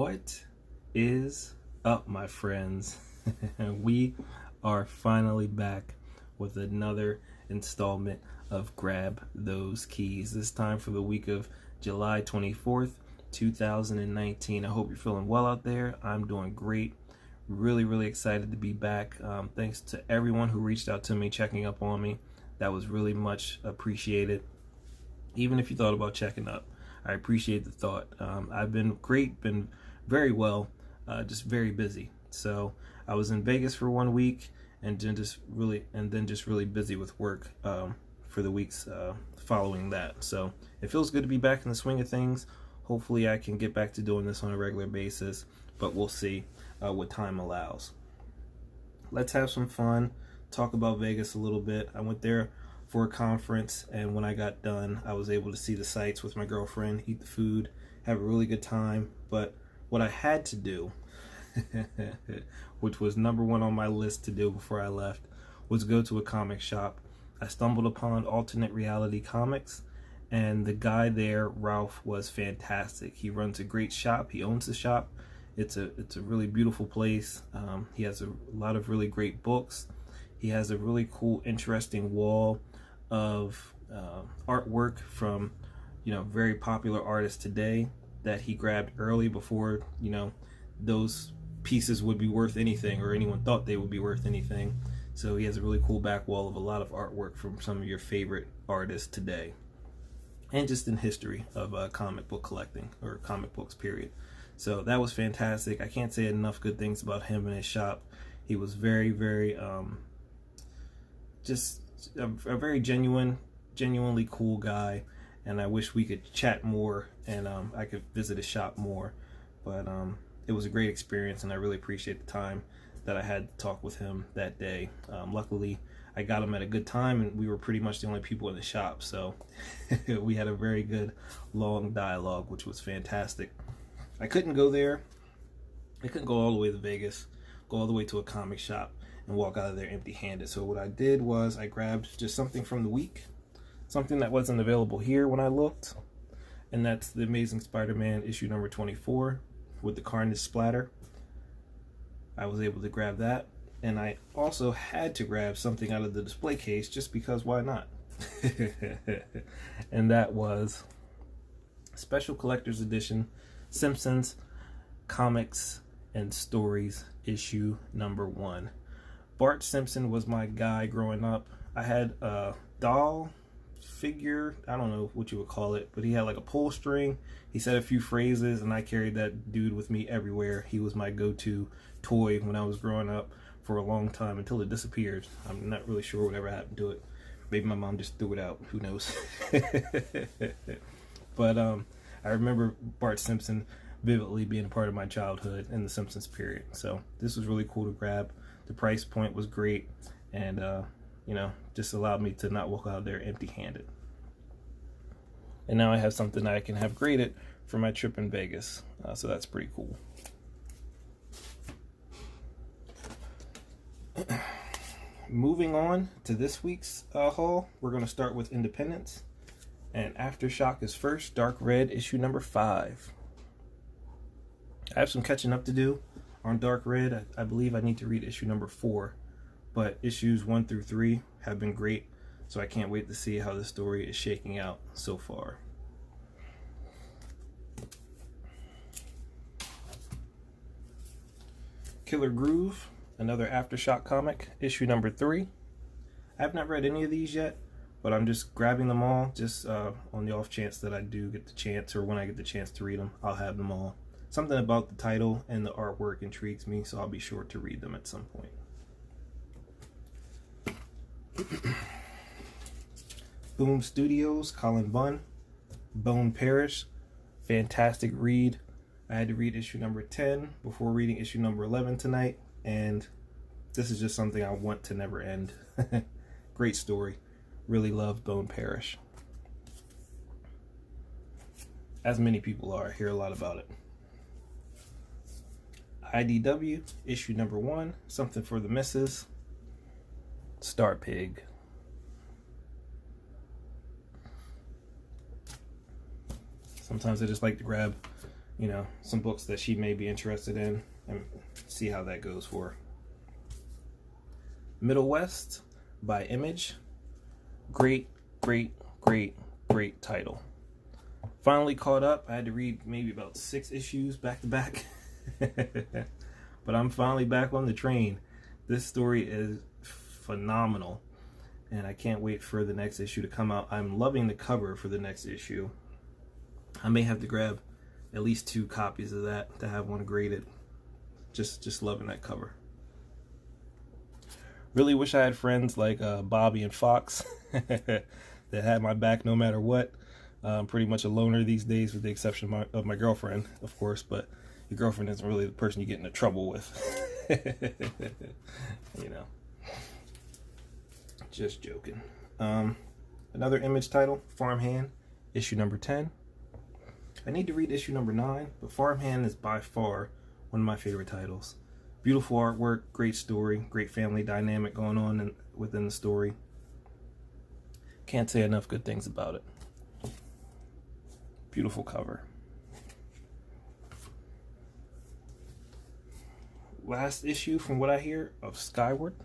What is up, my friends? We are finally back with another installment of Grab Those Keys. This time for the week of July 24th, 2019. I hope you're feeling well out there. I'm doing great. Really excited to be back. Thanks to everyone who reached out to me, checking up on me. That was really much appreciated. Even if you thought about checking up, I appreciate the thought. I've been great, been very well, just very busy. So I was in Vegas for 1 week, and then just really busy with work for the weeks following that. So it feels good to be back in the swing of things. Hopefully I can get back to doing this on a regular basis, but we'll see what time allows. Let's have some fun, talk about Vegas a little bit. I went there for a conference, and when I got done, I was able to see the sights with my girlfriend, eat the food, have a really good time. But what I had to do, which was number one on my list to do before I left, was go to a comic shop. I stumbled upon Alternate Reality Comics, and the guy there, Ralph, was fantastic. He runs a great shop. He owns the shop. It's a really beautiful place. He has a lot of really great books. He has a really cool, interesting wall of artwork from very popular artists today that he grabbed early before those pieces would be worth anything, or anyone thought they would be worth anything. So he has a really cool back wall of a lot of artwork from some of your favorite artists today, and just in history of comic book collecting, or comic books period. So that was fantastic. I can't say enough good things about him and his shop. He was very just a very genuinely cool guy, and I wish we could chat more, and I could visit his shop more. But it was a great experience, and I really appreciate the time that I had to talk with him that day. Luckily, I got him at a good time, and we were pretty much the only people in the shop, so we had a very good long dialogue, which was fantastic. I couldn't go there. I couldn't go all the way to Vegas, go all the way to a comic shop, and walk out of there empty-handed. So what I did was I grabbed just something from the week, something that wasn't available here when I looked, and that's the Amazing Spider-Man issue number 24 with the Carnage splatter. I was able to grab that, and I also had to grab something out of the display case just because why not? And that was Special Collector's Edition Simpsons Comics and Stories issue number 1. Bart Simpson was my guy growing up. I had a doll figure, I don't know what you would call it, but he had like a pull string. He said a few phrases, and I carried that dude with me everywhere. He was my go-to toy when I was growing up for a long time, until it disappeared. I'm not really sure whatever happened to it. Maybe my mom just threw it out, who knows. But I remember Bart Simpson vividly being a part of my childhood in the Simpsons period. So this was really cool to grab. The price point was great, and just allowed me to not walk out there empty-handed. And now I have something I can have graded for my trip in Vegas, so that's pretty cool. Moving on to this week's haul, we're going to start with Independence, and Aftershock is first. Dark Red issue number 5. I have some catching up to do on Dark Red. I believe I need to read issue number 4, but issues 1 through 3 have been great, so I can't wait to see how the story is shaking out so far. Killer Groove, another Aftershock comic, issue number 3. I have not read any of these yet, but I'm just grabbing them all, just on the off chance that I do get the chance, or when I get the chance to read them, I'll have them all. Something about the title and the artwork intrigues me, so I'll be sure to read them at some point. Boom Studios, Colin Bunn, Bone Parish, fantastic read. I had to read issue number 10 before reading issue number 11 tonight, and this is just something I want to never end. Great story. Really love Bone Parish. As many people are, I hear a lot about it. IDW, issue number 1, Something for the Misses, Star Pig. Sometimes I just like to grab you know, some books that she may be interested in and see how that goes for her. Middle West by Image. Great title. Finally caught up. I had to read maybe about 6 issues back to back. But I'm finally back on the train. This story is phenomenal, and I can't wait for the next issue to come out. I'm loving the cover for the next issue. I may have to grab at least 2 copies of that to have one graded. Just loving that cover. Really wish I had friends like Bobby and Fox that had my back no matter what. I'm pretty much a loner these days, with the exception of my girlfriend, of course, but your girlfriend isn't really the person you get into trouble with. You know. Just joking. Another Image title, Farmhand, issue number 10. I need to read issue number 9, but Farmhand is by far one of my favorite titles. Beautiful artwork, great story, great family dynamic going on within the story. Can't say enough good things about it. Beautiful cover. Last issue, from what I hear, of Skyward.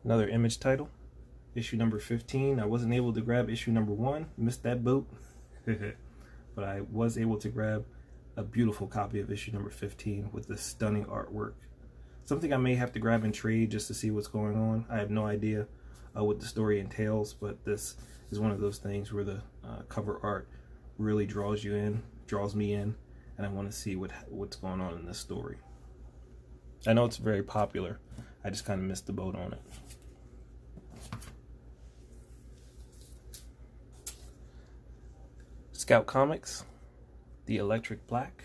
Another Image title. Issue number 15. I wasn't able to grab issue number 1. Missed that boat. But I was able to grab a beautiful copy of issue number 15 with this stunning artwork. Something I may have to grab in trade just to see what's going on. I have no idea what the story entails, but this is one of those things where the cover art really draws me in, and I want to see what's going on in this story. I know it's very popular. I just kind of missed the boat on it. Scout Comics, The Electric Black.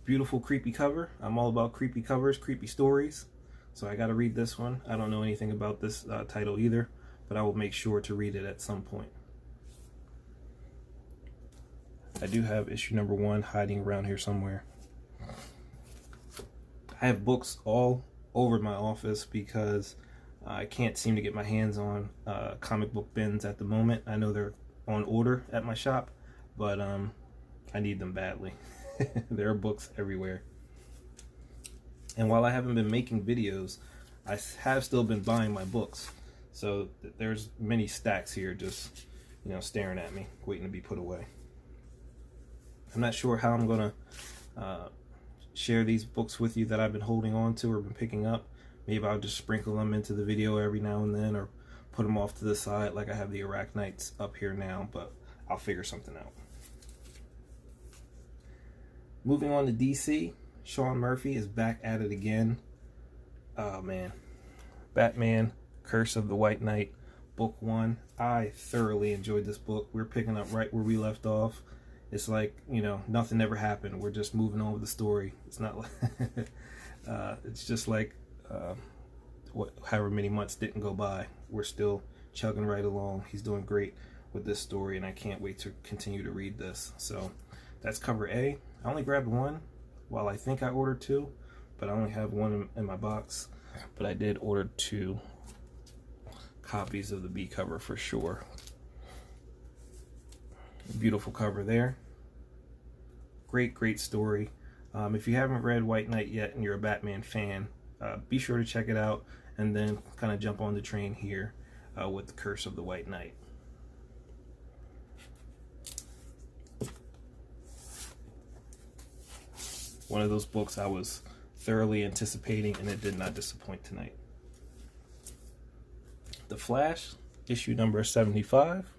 Beautiful creepy cover. I'm all about creepy covers, creepy stories. So I got to read this one. I don't know anything about this title either, but I will make sure to read it at some point. I do have issue number 1 hiding around here somewhere. I have books all over my office because I can't seem to get my hands on comic book bins at the moment. I know they're on order at my shop, but I need them badly. There are books everywhere. And while I haven't been making videos, I have still been buying my books. So there's many stacks here just, you know, staring at me, waiting to be put away. I'm not sure how I'm going to share these books with you that I've been holding on to or been picking up. Maybe I'll just sprinkle them into the video every now and then, or put them off to the side like I have the Arachnites up here now, but I'll figure something out. Moving on to DC, Sean Murphy is back at it again. Oh man. Batman, Curse of the White Knight, book 1. I thoroughly enjoyed this book. We're picking up right where we left off. It's like, you know, nothing ever happened. We're just moving on with the story. It's not like it's just like however many months didn't go by. We're still chugging right along. He's doing great with this story, and I can't wait to continue to read this. So that's cover A. I only grabbed 1. Well, I think I ordered 2, but I only have 1 in my box. But I did order 2 copies of the B cover for sure. Beautiful cover there. Great story. If you haven't read White Knight yet and you're a Batman fan, be sure to check it out, and then kind of jump on the train here with the Curse of the White Knight. One of those books I was thoroughly anticipating, and it did not disappoint tonight. The Flash, issue number 75.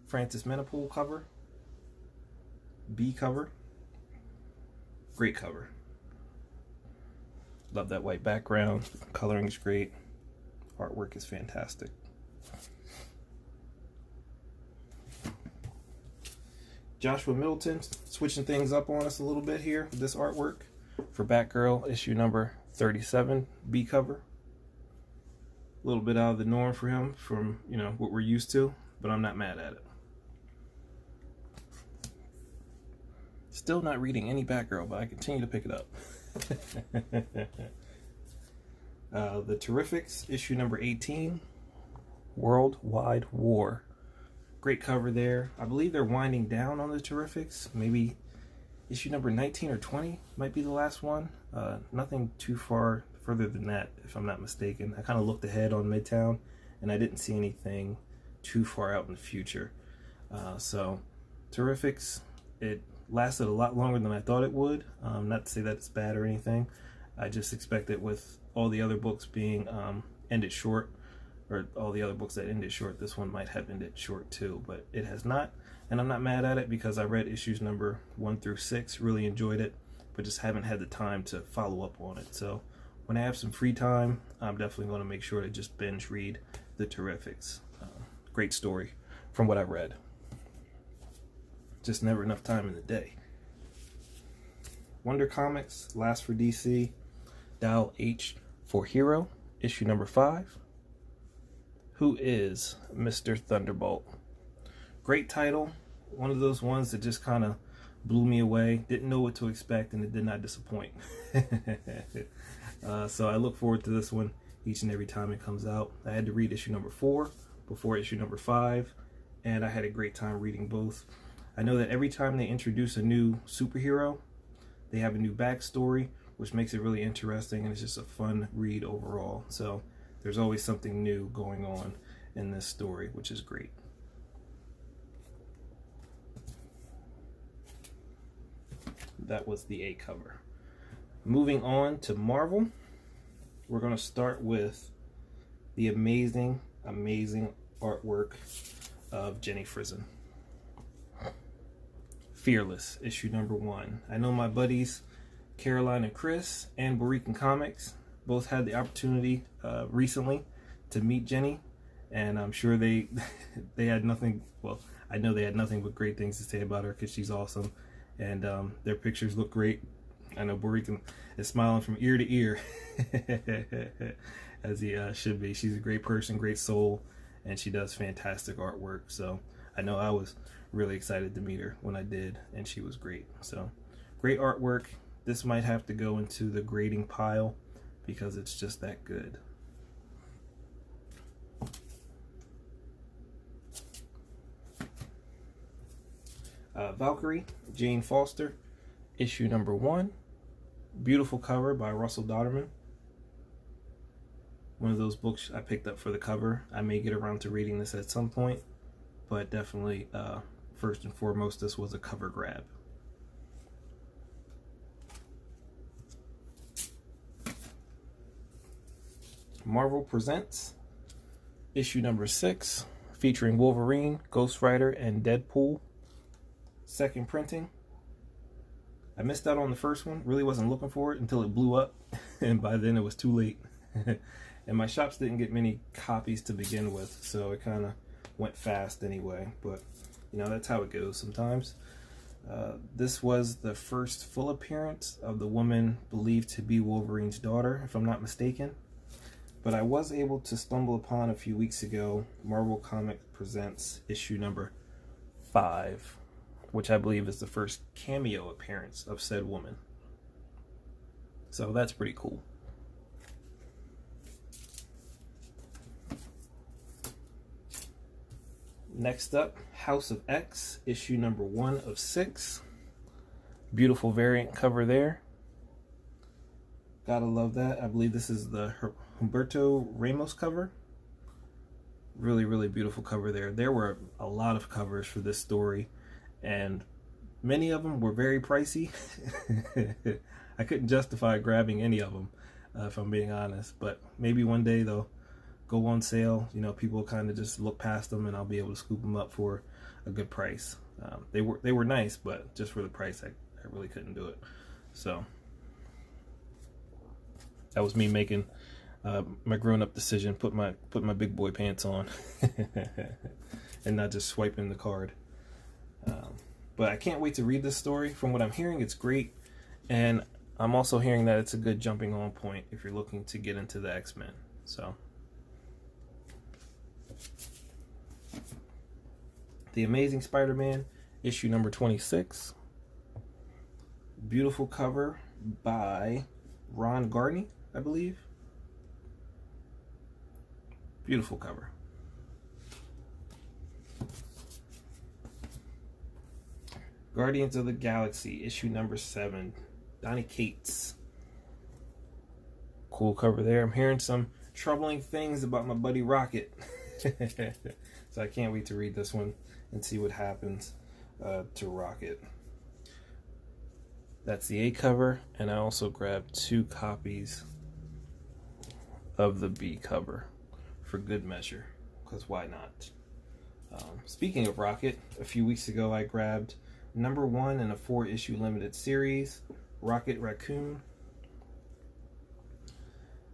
Francis Menapool cover. B cover. Great cover. Love that white background. Coloring is great. Artwork is fantastic. Joshua Middleton switching things up on us a little bit here with this artwork for Batgirl, issue number 37, B cover. A little bit out of the norm for him from, you know, what we're used to, but I'm not mad at it. Still not reading any Batgirl, but I continue to pick it up. The Terrifics, issue number 18, Worldwide War. Great cover there. I believe they're winding down on the Terrifics. Maybe issue number 19 or 20 might be the last one. Nothing too further than that, if I'm not mistaken. I kind of looked ahead on Midtown, and I didn't see anything too far out in the future. So, Terrifics, it lasted a lot longer than I thought it would. Not to say that it's bad or anything. I just expected, with all the other books being ended short, or all the other books that ended short, this one might have ended short too, but it has not. And I'm not mad at it because I read issues number 1 through 6, really enjoyed it, but just haven't had the time to follow up on it. So when I have some free time, I'm definitely going to make sure to just binge read the Terrifics. Great story from what I read. Just never enough time in the day. Wonder Comics, Last for DC, Dial H for Hero, issue number 5. Who is Mr. Thunderbolt? Great title. One of those ones that just kind of blew me away. Didn't know what to expect, and it did not disappoint. So I look forward to this one each and every time it comes out. I had to read issue number 4 before issue number 5, and I had a great time reading both. I know that every time they introduce a new superhero, they have a new backstory, which makes it really interesting, and it's just a fun read overall. So there's always something new going on in this story, which is great. That was the A cover. Moving on to Marvel, we're going to start with the amazing artwork of Jenny Frison. Fearless, issue number 1. I know my buddies Caroline and Chris and Borican Comics both had the opportunity recently to meet Jenny, and I'm sure they had nothing, well, I know they had nothing but great things to say about her because she's awesome, and their pictures look great. I know Borican is smiling from ear to ear as he should be. She's a great person, great soul, and she does fantastic artwork. So I know I was really excited to meet her when I did, and she was great. So great artwork. This might have to go into the grading pile because it's just that good. Valkyrie, Jane Foster, issue number 1. Beautiful cover by Russell Dodderman. One of those books I picked up for the cover. I may get around to reading this at some point, but definitely first and foremost, this was a cover grab. Marvel Presents, issue number 6, featuring Wolverine, Ghost Rider, and Deadpool. Second printing. I missed out on the first one. Really wasn't looking for it until it blew up, and by then it was too late. And my shops didn't get many copies to begin with, so it kind of went fast anyway. But you know, that's how it goes sometimes. This was the first full appearance of the woman believed to be Wolverine's daughter, if I'm not mistaken. But I was able to stumble upon a few weeks ago Marvel Comics Presents issue number 5, which I believe is the first cameo appearance of said woman. So that's pretty cool. Next up, House of X, issue number 1 of 6. Beautiful variant cover there. Gotta love that. I believe this is the Humberto Ramos cover. Really, really beautiful cover there. There were a lot of covers for this story, and many of them were very pricey. I couldn't justify grabbing any of them, if I'm being honest, but maybe one day they'll go on sale. You know, people kind of just look past them, and I'll be able to scoop them up for a good price. They were nice, but just for the price, I really couldn't do it. So that was me making my grown-up decision, put my big boy pants on, and not just swiping the card. But I can't wait to read this story. From what I'm hearing, it's great, and I'm also hearing that it's a good jumping on point if you're looking to get into the X-Men. So The Amazing Spider-Man, issue number 26. Beautiful cover by Ron Garney, I believe. Beautiful cover. Guardians of the Galaxy, issue number 7. Donny Cates. Cool cover there. I'm hearing some troubling things about my buddy Rocket. So I can't wait to read this one and see what happens to Rocket. That's the A cover, and I also grabbed 2 copies of the B cover for good measure, because why not? Speaking of Rocket, a few weeks ago I grabbed number 1 in a 4-issue limited series, Rocket Raccoon.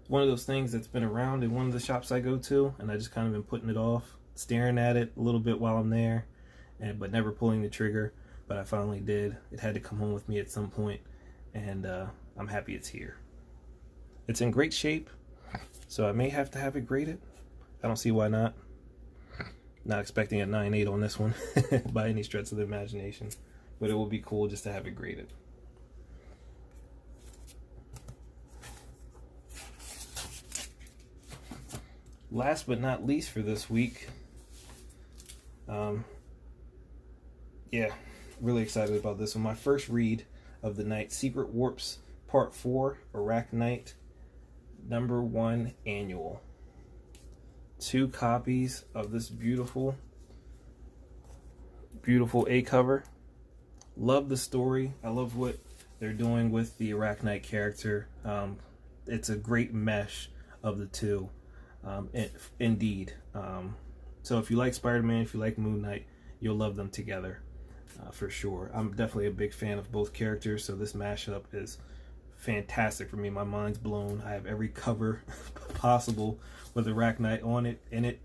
One of those things that's been around in one of the shops I go to, and I just kind of been putting it off, staring at it a little bit while I'm there, but never pulling the trigger. But I finally did. It had to come home with me at some point, and I'm happy it's here. It's in great shape, so I may have to have it graded. I don't see why not. Not expecting a 9.8 on this one by any stretch of the imagination, but it will be cool just to have it graded. Last but not least for this week, yeah, really excited about this one. My first read of the night, Secret Warps Part 4, Arachnite, number 1 annual. 2 copies of this beautiful A cover. Love the story. I love what they're doing with the Arachnite character. It's a great mesh of the two. Indeed. So if you like Spider-Man, if you like Moon Knight, you'll love them together for sure. I'm definitely a big fan of both characters, so this mashup is fantastic for me. My mind's blown. I have every cover possible with Arachnite on it, in it.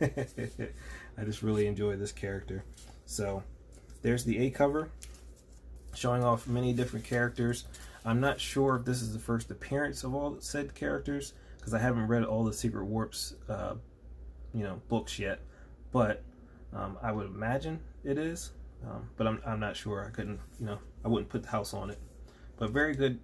I just really enjoy this character. So there's the A cover, showing off many different characters. I'm not sure if this is the first appearance of all said characters, because I haven't read all the Secret Warps books yet, but I would imagine it is, but I'm not sure. I couldn't, I wouldn't put the house on it. But very good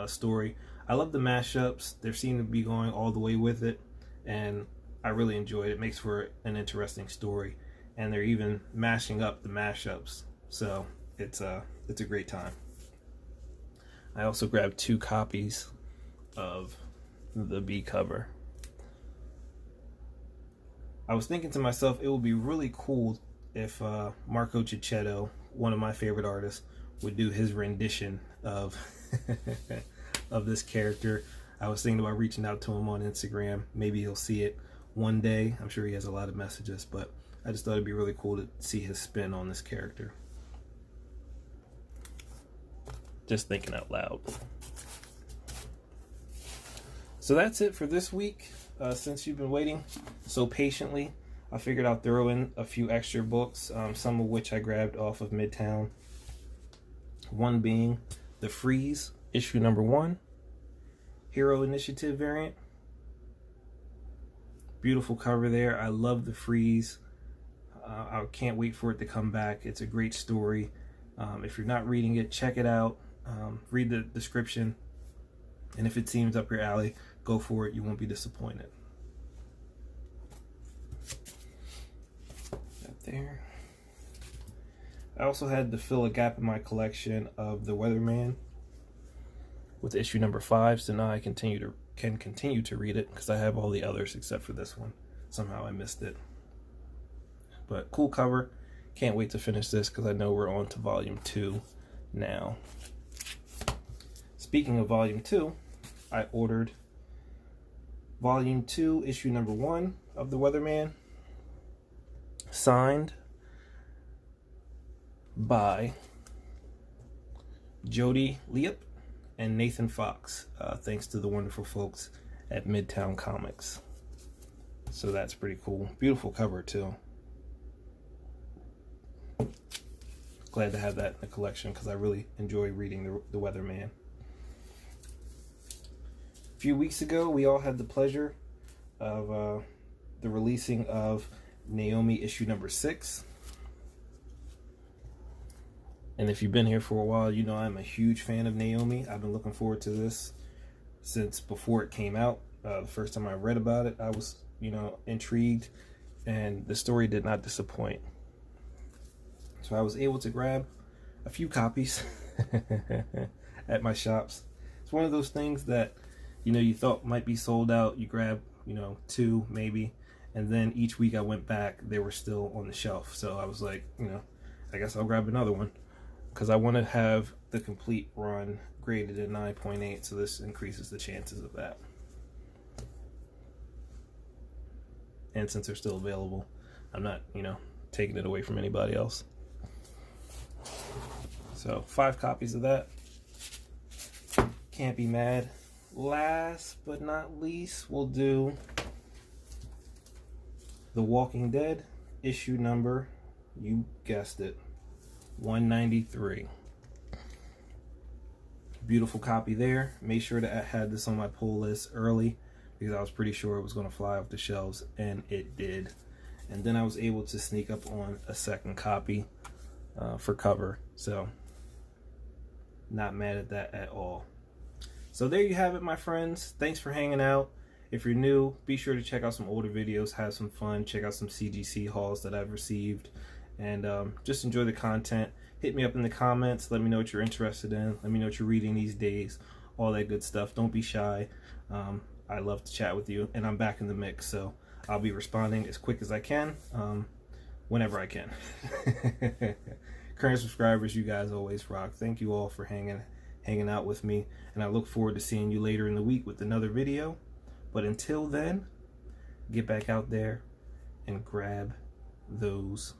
story. I love the mashups. They seem to be going all the way with it, and I really enjoy it. It makes for an interesting story, and they're even mashing up the mashups, so it's a great time. I also grabbed 2 copies of the B cover. I was thinking to myself, it would be really cool if Marco Cicchetto, one of my favorite artists, would do his rendition of of this character. I was thinking about reaching out to him on Instagram. Maybe he'll see it one day. I'm sure he has a lot of messages, but I just thought it'd be really cool to see his spin on this character. Just thinking out loud. So that's it for this week. Since you've been waiting so patiently, I figured I'll throw in a few extra books, some of which I grabbed off of Midtown. One being The Freeze, issue number 1, Hero Initiative variant. Beautiful cover there. I love The Freeze. I can't wait for it to come back. It's a great story. If you're not reading it, check it out. Read the description, and if it seems up your alley, go for it. You won't be disappointed. That there. I also had to fill a gap in my collection of The Weatherman with issue number 5, so now I can continue to read it, because I have all the others except for this one. Somehow I missed it. But cool cover. Can't wait to finish this, because I know we're on to volume 2 now. Speaking of volume 2, I ordered volume 2, issue number 1 of The Weatherman, signed by Jody Leop and Nathan Fox, thanks to the wonderful folks at Midtown Comics. So that's pretty cool. Beautiful cover too. Glad to have that in the collection, because I really enjoy reading the Weatherman. A few weeks ago, we all had the pleasure of the releasing of Naomi issue number 6. And if you've been here for a while, you know I'm a huge fan of Naomi. I've been looking forward to this since before it came out. The first time I read about it, I was, intrigued, and the story did not disappoint. So I was able to grab a few copies at my shops. It's one of those things that, you know, you thought might be sold out. You grab, you know, 2 maybe, and then each week I went back, they were still on the shelf. So I was like, you know, I guess I'll grab another one, because I want to have the complete run graded at 9.8, so this increases the chances of that. And since they're still available, I'm not, you know, taking it away from anybody else. So 5 copies of that. Can't be mad. Last but not least, we'll do The Walking Dead, issue number, you guessed it, 193. Beautiful copy there. Made sure that I had this on my pull list early, because I was pretty sure it was going to fly off the shelves, and it did. And then I was able to sneak up on a second copy for cover, so not mad at that at all. So there you have it, my friends. Thanks for hanging out. If you're new, be sure to check out some older videos, have some fun, check out some CGC hauls that I've received, and just enjoy the content. Hit me up in the comments, let me know what you're interested in, let me know what you're reading these days, all that good stuff. Don't be shy. I love to chat with you, and I'm back in the mix, so I'll be responding as quick as I can, whenever I can. Current subscribers, you guys always rock. Thank you all for hanging out with me, and I look forward to seeing you later in the week with another video. But until then, get back out there and grab those